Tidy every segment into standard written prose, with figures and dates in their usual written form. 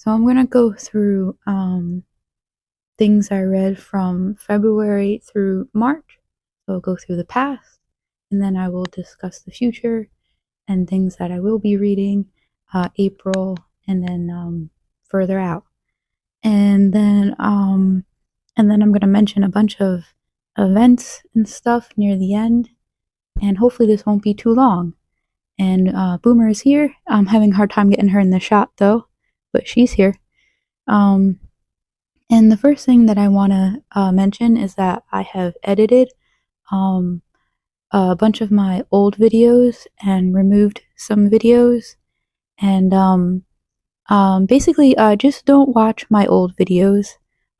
So I'm gonna go through things I read from February through March. So I'll go through the past, and then I will discuss the future and things that I will be reading, April, and then further out. And then I'm gonna mention a bunch of events and stuff near the end, and hopefully this won't be too long. And Boomer is here. I'm having a hard time getting her in the shot though, but she's here. And the first thing that I want to mention is that I have edited a bunch of my old videos and removed some videos. And basically, just don't watch my old videos,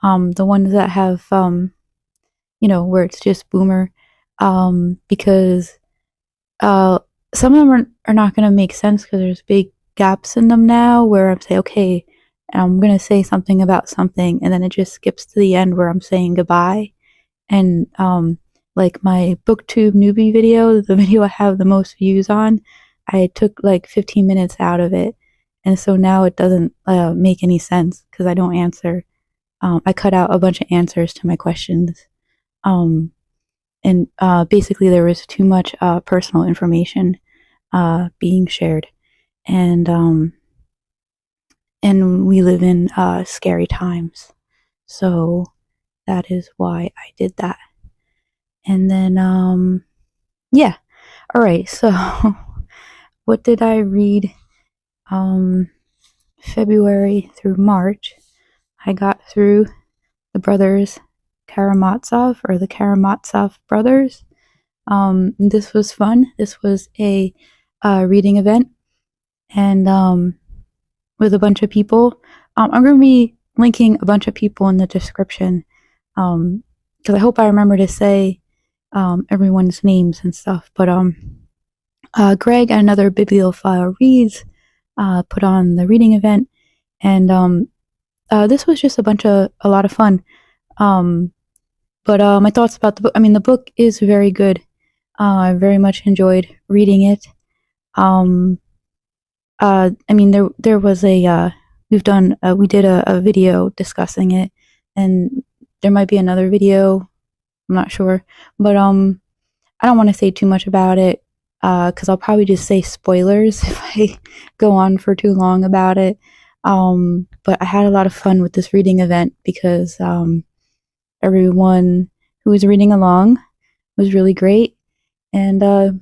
the ones that have, where it's just Boomer, because some of them are not going to make sense because there's big gaps in them now where I'm saying, okay, I'm going to say something about something, and then it just skips to the end where I'm saying goodbye. And like my booktube newbie video, the video I have the most views on, I took like 15 minutes out of it, and so now it doesn't make any sense because I don't answer. I cut out a bunch of answers to my questions, and basically there was too much personal information being shared, and we live in scary times, so that is why I did that. And then yeah, all right, so what did I read February through March? I got through the brothers Karamazov, or the Karamazov brothers. This was fun. This was a reading event, and with a bunch of people. I'm going to be linking a bunch of people in the description, because I hope I remember to say everyone's names and stuff. But Greg, another bibliophile reads, put on the reading event, and this was just a lot of fun. But my thoughts about the book. I mean, the book is very good. I very much enjoyed reading it. I mean, there was we did a video discussing it, and there might be another video. I'm not sure, but I don't want to say too much about it, because I'll probably just say spoilers if I go on for too long about it. But I had a lot of fun with this reading event because everyone who was reading along was really great, and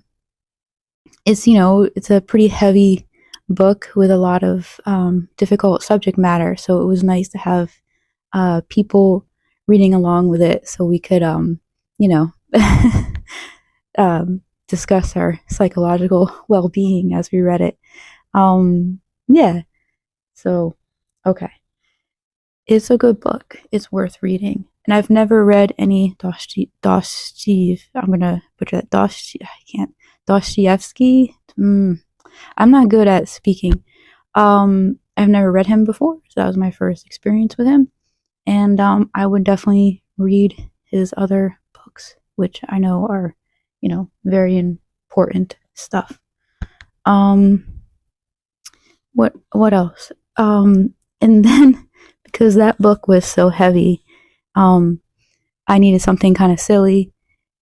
it's a pretty heavy book with a lot of difficult subject matter, so it was nice to have people reading along with it so we could discuss our psychological well-being as we read it. Yeah, so okay, it's a good book. It's worth reading, and I've never read any Dostoevsky. I'm gonna butcher that. Dostoevsky. I'm not good at speaking. I've never read him before, so that was my first experience with him. And I would definitely read his other books, which I know are, very important stuff. What else? And then because that book was so heavy, I needed something kind of silly.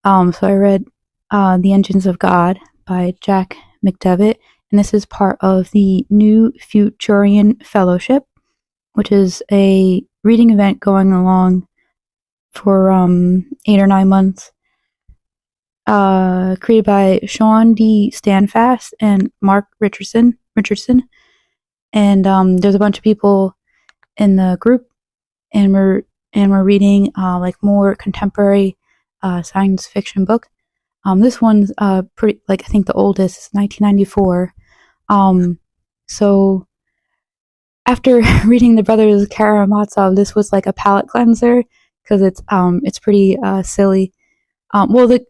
So I read The Engines of God by Jack McDevitt. And this is part of the new Futurian Fellowship, which is a reading event going along for 8 or 9 months, created by Shawn D. Standfast and Mark Richardson. And there's a bunch of people in the group, and we're reading like more contemporary science fiction book. This one's pretty, I think the oldest is 1994. So after reading the Brothers Karamazov, this was like a palate cleanser because it's pretty silly. Well, the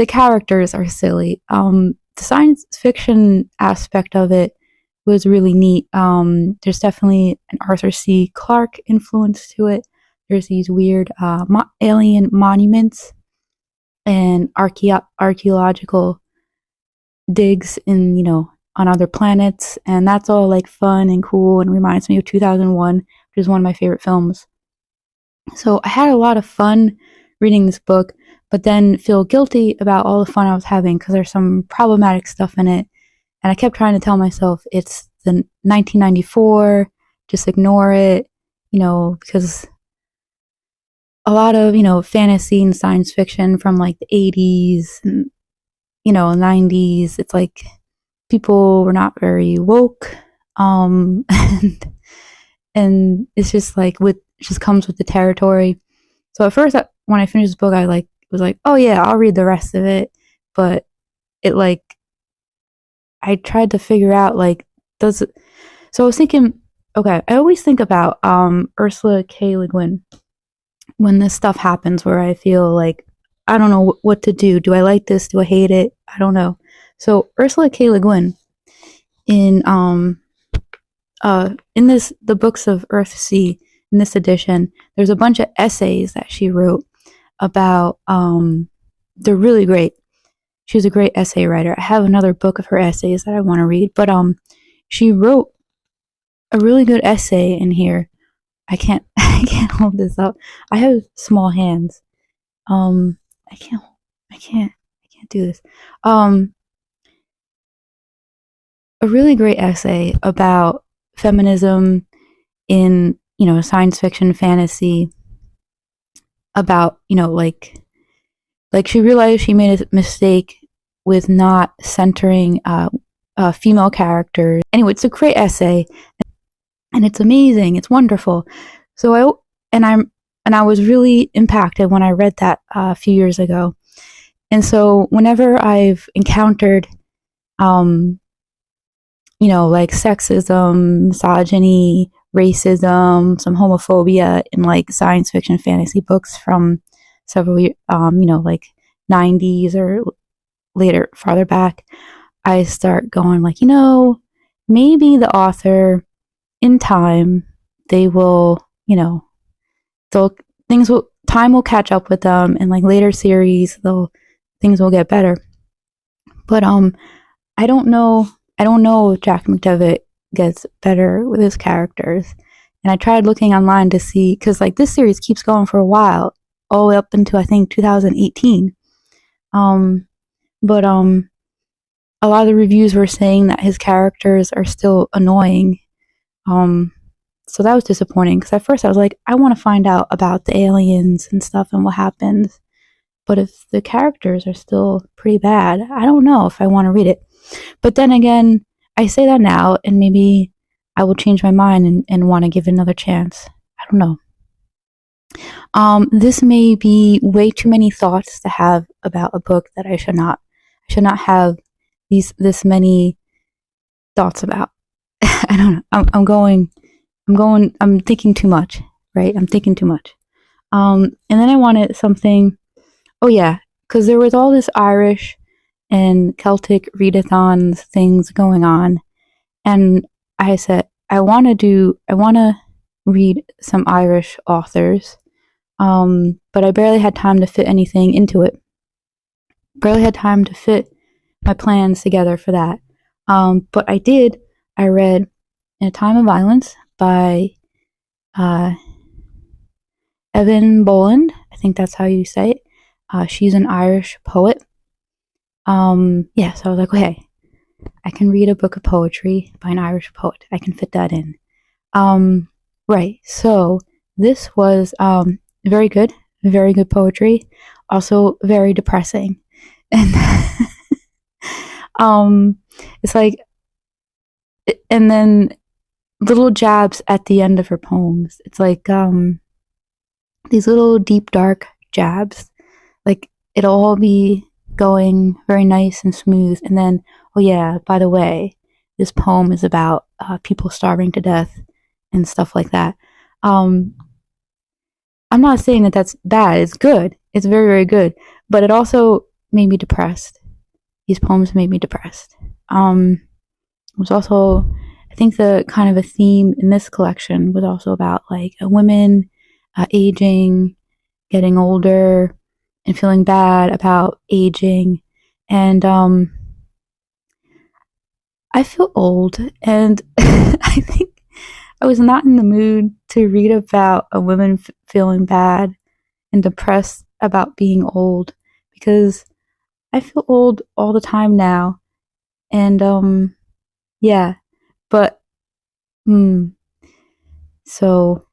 characters are silly. The science fiction aspect of it was really neat. There's definitely an Arthur C. Clarke influence to it. There's these weird alien monuments and archaeological digs in on other planets, and that's all like fun and cool and reminds me of 2001, which is one of my favorite films. So I had a lot of fun reading this book, but then feel guilty about all the fun I was having because there's some problematic stuff in it. And I kept trying to tell myself it's the 1994, just ignore it, because a lot of, fantasy and science fiction from like the 80s and, 90s, it's like people were not very woke. And it's just like it just comes with the territory. So at first, when I finished this book, I was like, oh yeah, I'll read the rest of it. But it I tried to figure out so I was thinking, okay, I always think about Ursula K. Le Guin when this stuff happens where I feel like I don't know what to do. Do I like this? Do I hate it? I don't know. So Ursula K. Le Guin in the books of Earthsea, in this edition, there's a bunch of essays that she wrote about they're really great. She was a great essay writer. I have another book of her essays that I want to read, but she wrote a really good essay in here. I can't hold this up. I have small hands. I can't do this. A really great essay about feminism in, science fiction, fantasy, about, she realized she made a mistake with not centering female characters. Anyway, it's a great essay, and it's amazing. It's wonderful. So I was really impacted when I read that a few years ago. And so whenever I've encountered, sexism, misogyny, racism, some homophobia in science fiction, fantasy books from several, 90s or later, farther back, I start going maybe the author in time, they will, time will catch up with them, and later series, things will get better. But I don't know if Jack McDevitt gets better with his characters. And I tried looking online to see, because this series keeps going for a while, all the way up into I think 2018. But a lot of the reviews were saying that his characters are still annoying. So that was disappointing, because at first I was like, I want to find out about the aliens and stuff and what happens. But if the characters are still pretty bad, I don't know if I want to read it. But then again, I say that now, and maybe I will change my mind and want to give it another chance. I don't know. This may be way too many thoughts to have about a book that I should not have this many thoughts about. I don't know. I'm thinking too much, right? I'm thinking too much. And then I wanted something, oh yeah, because there was all this Irish and Celtic readathons things going on. And I said, I want to read some Irish authors. But I barely had time to fit anything into it. Barely had time to fit my plans together for that. But I read In a Time of Violence by Evan Boland. I think that's how you say it. She's an Irish poet. So I was like, okay, I can read a book of poetry by an Irish poet. I can fit that in. Right. So this was very good poetry. Also very depressing. And it's and then little jabs at the end of her poems. It's these little deep dark jabs. It'll all be going very nice and smooth, and then, oh yeah, by the way, this poem is about people starving to death and stuff like that. I'm not saying that that's bad. It's good. It's very, very good. But it also made me depressed. These poems made me depressed. It was also, I think the kind of a theme in this collection was also about women aging, getting older, and feeling bad about aging. And I feel old, and I think I was not in the mood to read about a woman feeling bad and depressed about being old, because I feel old all the time now. And yeah, but so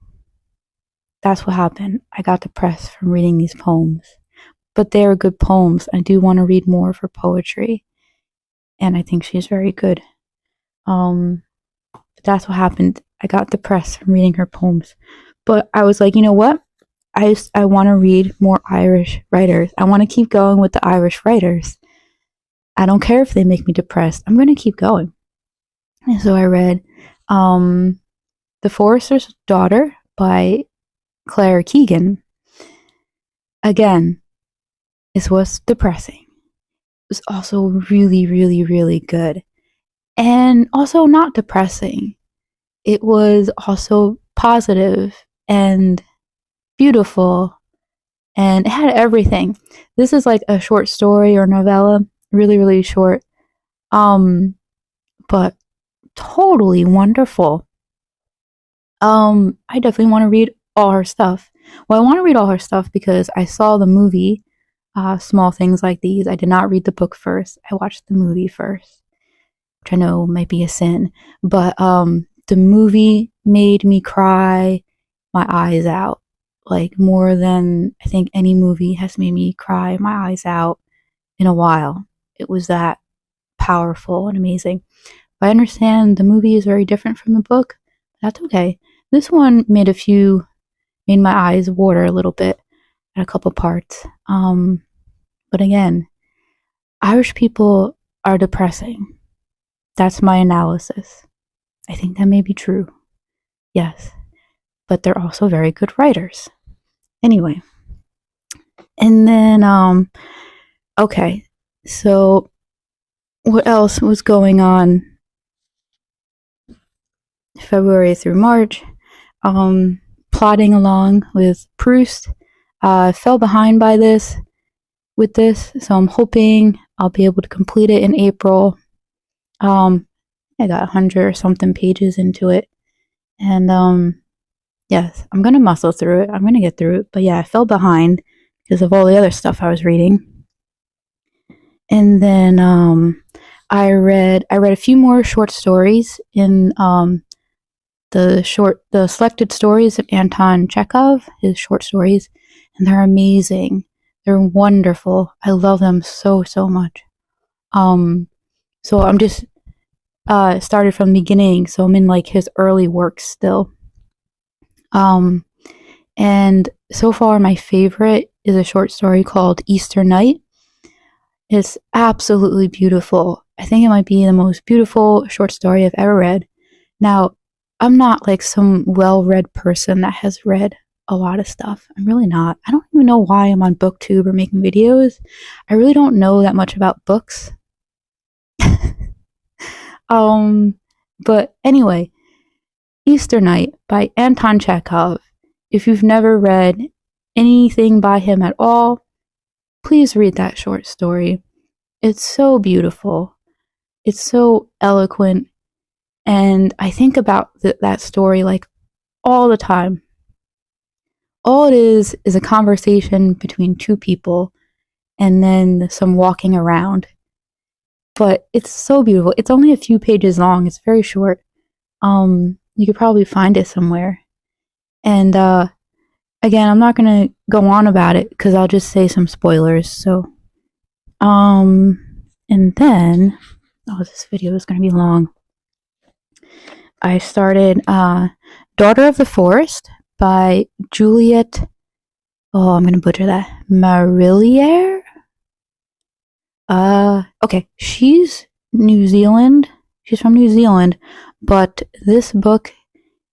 that's what happened. I got depressed from reading these poems. But they are good poems. I do want to read more of her poetry. And I think she's very good. But that's what happened. I got depressed from reading her poems. But I was like, you know what? I want to read more Irish writers. I want to keep going with the Irish writers. I don't care if they make me depressed. I'm going to keep going. And so I read The Forrester's Daughter by Claire Keegan. Again, this was depressing. It was also really, really, really good. And also not depressing. It was also positive and beautiful, and it had everything. This is like a short story or novella, really, really short, but totally wonderful. I definitely want to read all her stuff. Well, I want to read all her stuff because I saw the movie, Small Things Like These. I did not read the book first. I watched the movie first, which I know might be a sin, but the movie made me cry my eyes out, like more than I think any movie has made me cry my eyes out in a while. It was that powerful and amazing. I understand the movie is very different from the book. That's okay. This one made my eyes water a little bit at a couple parts. But again, Irish people are depressing. That's my analysis. I think that may be true. Yes. But they're also very good writers. Anyway. And then, okay. So, what else was going on February through March? Plodding along with Proust. I fell behind with this, so I'm hoping I'll be able to complete it in April. I got 100 or something pages into it, and yes, I'm gonna muscle through it. I'm gonna get through it, but yeah, I fell behind because of all the other stuff I was reading. And then I read a few more short stories in the selected stories of Anton Chekhov, his short stories, and they're amazing. They're wonderful. I love them so, so much. So I'm just started from the beginning, so I'm in like his early works still. And so far my favorite is a short story called Easter Night. It's absolutely beautiful. I think it might be the most beautiful short story I've ever read. Now, I'm not like some well-read person that has read a lot of stuff. I'm really not. I don't even know why I'm on BookTube or making videos. I really don't know that much about books. But anyway, Easter Night by Anton Chekhov. If you've never read anything by him at all, please read that short story. It's so beautiful. It's so eloquent. And I think about that story like all the time. All it is a conversation between two people and then some walking around. But it's so beautiful. It's only a few pages long. It's very short. You could probably find it somewhere. And again, I'm not going to go on about it because I'll just say some spoilers. So, and then, this video is going to be long. I started Daughter of the Forest by Juliet, I'm going to butcher that, Marillier? Okay, she's New Zealand. She's from New Zealand, but this book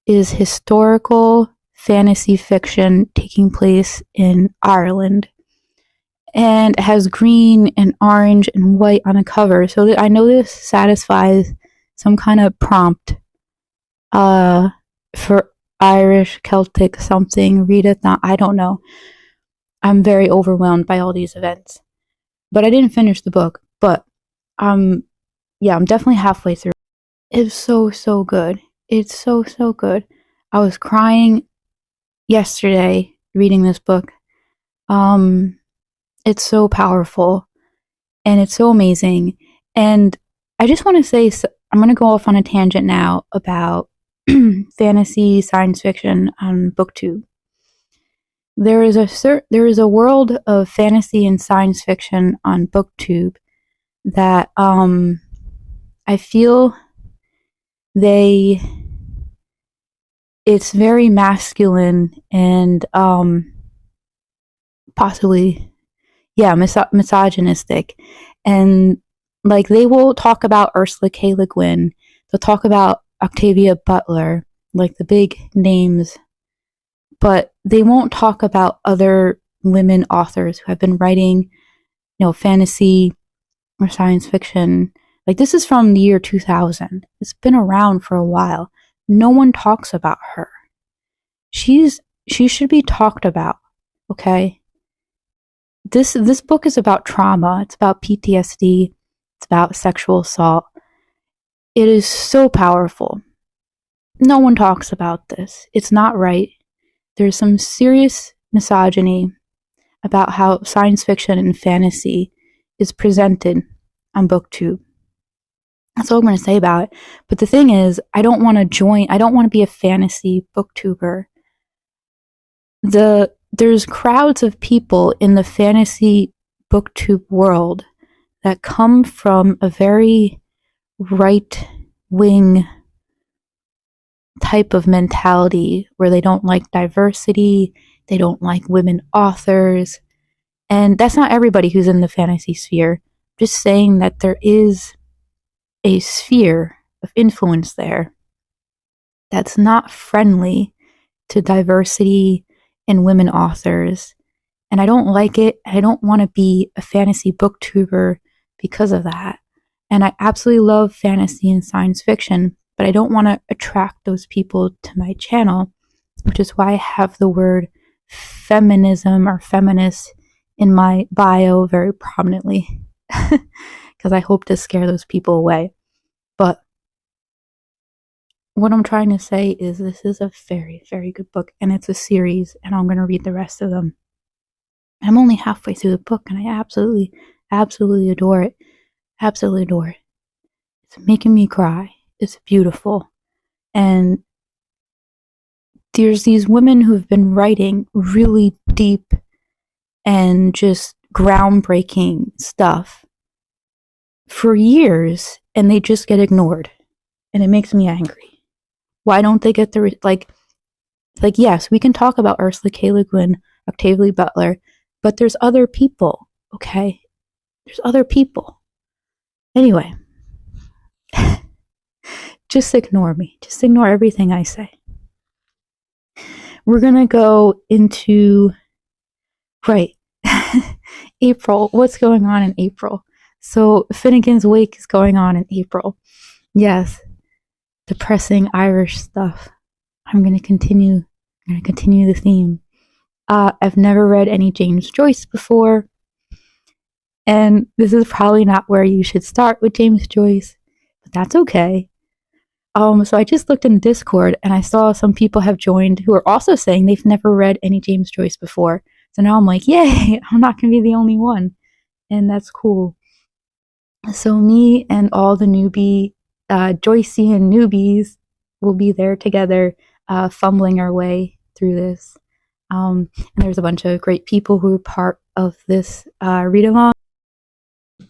is historical fantasy fiction taking place in Ireland. And it has green and orange and white on the cover, so I know this satisfies some kind of prompt for Irish, Celtic, something, read it, not, I don't know. I'm very overwhelmed by all these events. But I didn't finish the book, but I'm definitely halfway through. is so, so good. It's so, so good. I was crying yesterday reading this book. It's so powerful and it's so amazing. And I just want to say, I'm going to go off on a tangent now about fantasy science fiction on BookTube. There is a world of fantasy and science fiction on BookTube that I feel it's very masculine and possibly misogynistic, and like they will talk about Ursula K. Le Guin, they'll talk about Octavia Butler, like the big names, but they won't talk about other women authors who have been writing, fantasy or science fiction. Like, this is from the year 2000. It's been around for a while. No one talks about her. She should be talked about, okay? This book is about trauma. It's about PTSD. It's about sexual assault. It is so powerful. No one talks about this. It's not right. There's some serious misogyny about how science fiction and fantasy is presented on BookTube. That's all I'm going to say about it. But the thing is, I don't want to be a fantasy booktuber. There's crowds of people in the fantasy booktube world that come from a very right-wing type of mentality where they don't like diversity, they don't like women authors, and that's not everybody who's in the fantasy sphere. Just saying that there is a sphere of influence there that's not friendly to diversity and women authors, and I don't like it. I don't want to be a fantasy booktuber because of that. And I absolutely love fantasy and science fiction, but I don't want to attract those people to my channel, which is why I have the word feminism or feminist in my bio very prominently, because I hope to scare those people away. But what I'm trying to say is this is a very, very good book, and it's a series, and I'm going to read the rest of them. I'm only halfway through the book, and I absolutely, absolutely adore it. Absolutely adore it. It's making me cry. It's beautiful. And there's these women who have been writing really deep and just groundbreaking stuff for years, and they just get ignored. And it makes me angry. Why don't they get the, yes, we can talk about Ursula K. Le Guin, Octavia Butler, but there's other people, okay? There's other people. Anyway, just ignore me. Just ignore everything I say. We're gonna go into, April. What's going on in April? So, Finnegans Wake is going on in April. Yes. Depressing Irish stuff. I'm gonna continue the theme. I've never read any James Joyce before, and this is probably not where you should start with James Joyce, but that's okay. So I just looked in Discord and I saw some people have joined who are also saying they've never read any James Joyce before. So now I'm like, yay, I'm not gonna be the only one, and that's cool. So me and all the Joycean newbies will be there together, fumbling our way through this. And there's a bunch of great people who are part of this read-along.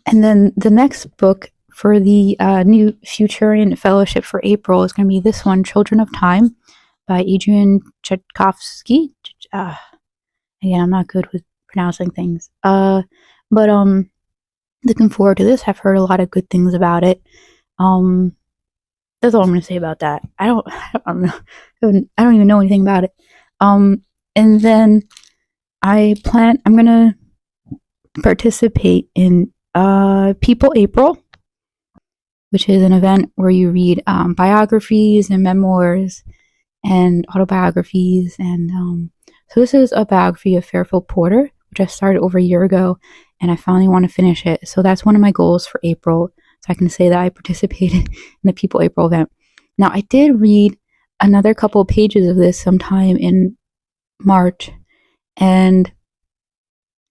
And then the next book for the new Futurian Fellowship for April is going to be this one, Children of Time, by Adrian Tchaikovsky. Again, I'm not good with pronouncing things. But looking forward to this. I've heard a lot of good things about it. That's all I'm going to say about that. I don't know. I don't even know anything about it. And then I'm going to participate in People April, which is an event where you read biographies and memoirs and autobiographies. And so this is a biography of Fairfield Porter, which I started over a year ago, and I finally want to finish it. So that's one of my goals for April, so I can say that I participated in the People April event. Now, I did read another couple of pages of this sometime in March, and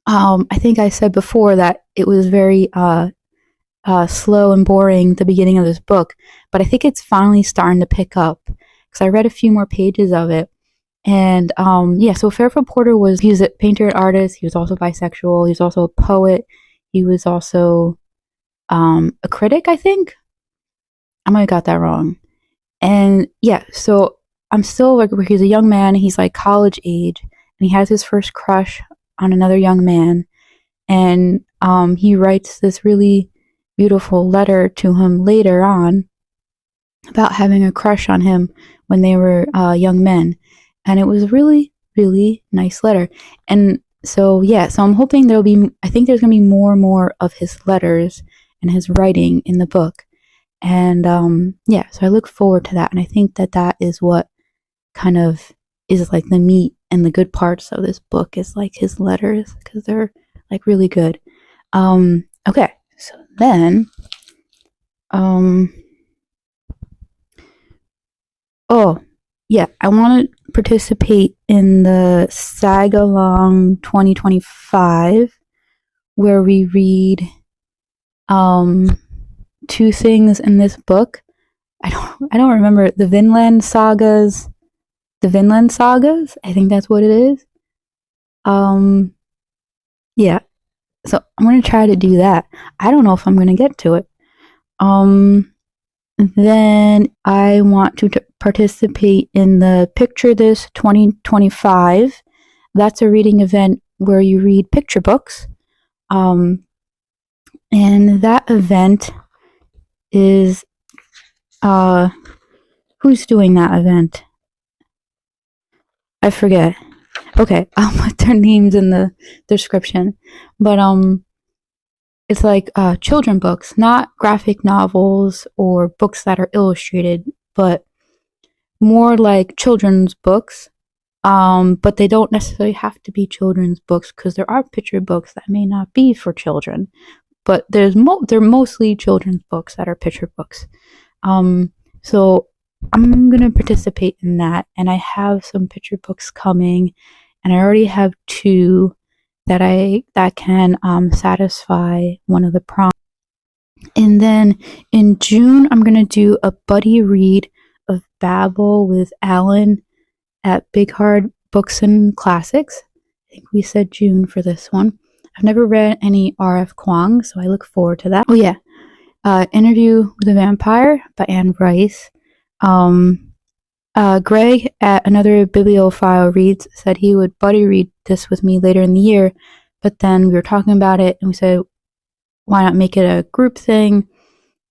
I think I said before that it was very slow and boring, the beginning of this book, but I think it's finally starting to pick up, because I read a few more pages of it. And so Fairfield Porter he was a painter and artist. He was also bisexual. He was also a poet. He was also a critic, I think. I might have got that wrong. And yeah, so I'm still like, he's a young man. He's like college age, and he has his first crush on another young man. And he writes this really beautiful letter to him later on about having a crush on him when they were young men. And it was a really, really nice letter. And so I'm hoping I think there's going to be more and more of his letters and his writing in the book. And so I look forward to that. And I think that is what kind of is like the meat and the good parts of this book, is like his letters, because they're like really good. Okay, so then, I want to participate in the Sag-along 2025, where we read two things in this book. I don't remember. The Vinland Sagas. The Vinland Sagas? I think that's what it is. Yeah. So I'm going to try to do that. I don't know if I'm going to get to it. Then I want to participate in the Picture This 2025. That's a reading event where you read picture books. And that event is, who's doing that event? I forget. Okay, I'll put their names in the description. But it's like children books, not graphic novels or books that are illustrated, but more like children's books. But they don't necessarily have to be children's books, because there are picture books that may not be for children. But they're mostly children's books that are picture books. So I'm going to participate in that, and I have some picture books coming, and I already have two that can satisfy one of the prompts. And then in June, I'm going to do a buddy read of Babel with Alan at Big Hard Books and Classics. I think we said June for this one. I've never read any R.F. Kuang, so I look forward to that. Oh yeah, Interview with a Vampire by Anne Rice. Greg at Another Bibliophile Reads said he would buddy read this with me later in the year, but then we were talking about it and we said, why not make it a group thing?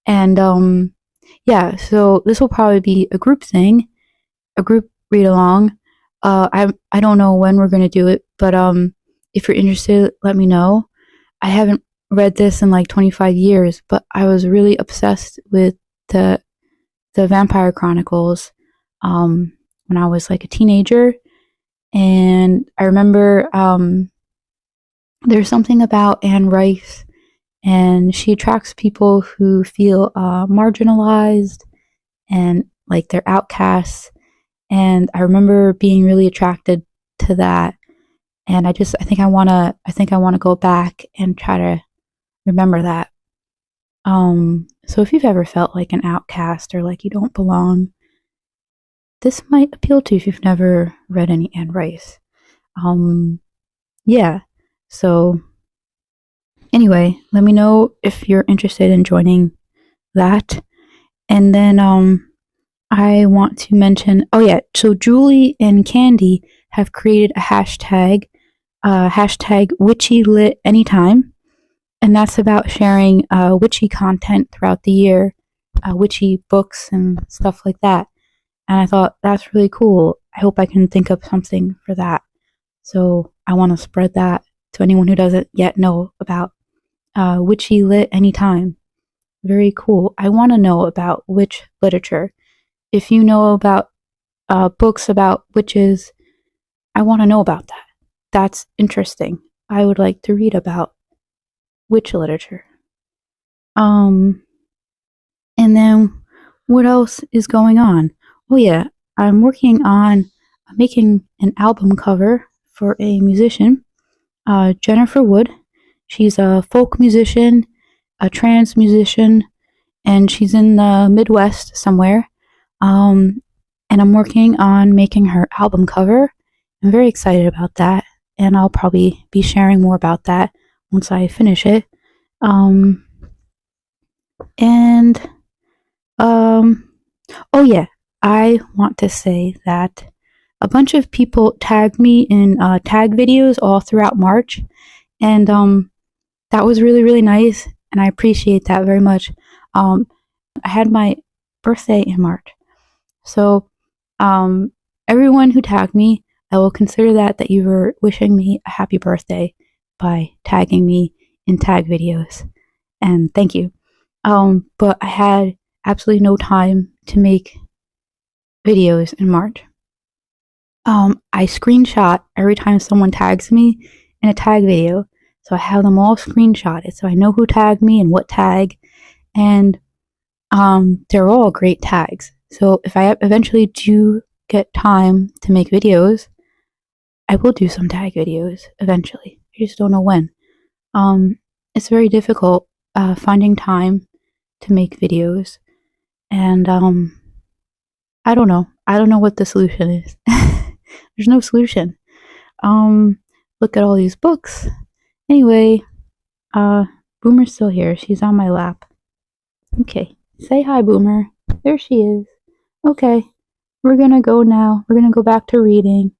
And so this will probably be a group thing, a group read along. I don't know when we're going to do it, but if you're interested, let me know. I haven't read this in like 25 years, but I was really obsessed with the Vampire Chronicles when I was like a teenager. And I remember there's something about Anne Rice, and she attracts people who feel marginalized and like they're outcasts. And I remember being really attracted to that. And I think I want to go back and try to remember that. So if you've ever felt like an outcast or like you don't belong, this might appeal to you if you've never read any Anne Rice. So anyway, let me know if you're interested in joining that. And then I want to mention, so Julie and Candy have created a hashtag #WitchyLitAnytime, and that's about sharing witchy content throughout the year, witchy books and stuff like that. And I thought that's really cool. I hope I can think of something for that. So I want to spread that to anyone who doesn't yet know about Witchy Lit Anytime. Very cool. I want to know about witch literature. If you know about books about witches, I want to know about that. That's interesting. I would like to read about witch literature. And then what else is going on? Oh yeah, I'm working on making an album cover for a musician, Jennifer Wood. She's a folk musician, a trance musician, and she's in the Midwest somewhere. And I'm working on making her album cover. I'm very excited about that, and I'll probably be sharing more about that once I finish it. And oh yeah, I want to say that a bunch of people tagged me in tag videos all throughout March, and that was really, really nice, and I appreciate that very much. I had my birthday in March, so everyone who tagged me, I will consider that you were wishing me a happy birthday by tagging me in tag videos, and thank you. But I had absolutely no time to make videos in March. I screenshot every time someone tags me in a tag video, so I have them all screenshotted, so I know who tagged me and what tag, and they're all great tags. So if I eventually do get time to make videos, I will do some tag videos eventually. I just don't know when. It's very difficult finding time to make videos, and I don't know. I don't know what the solution is. There's no solution. Look at all these books. Anyway, Boomer's still here. She's on my lap. Okay, say hi, Boomer. There she is. Okay, we're gonna go now. We're gonna go back to reading.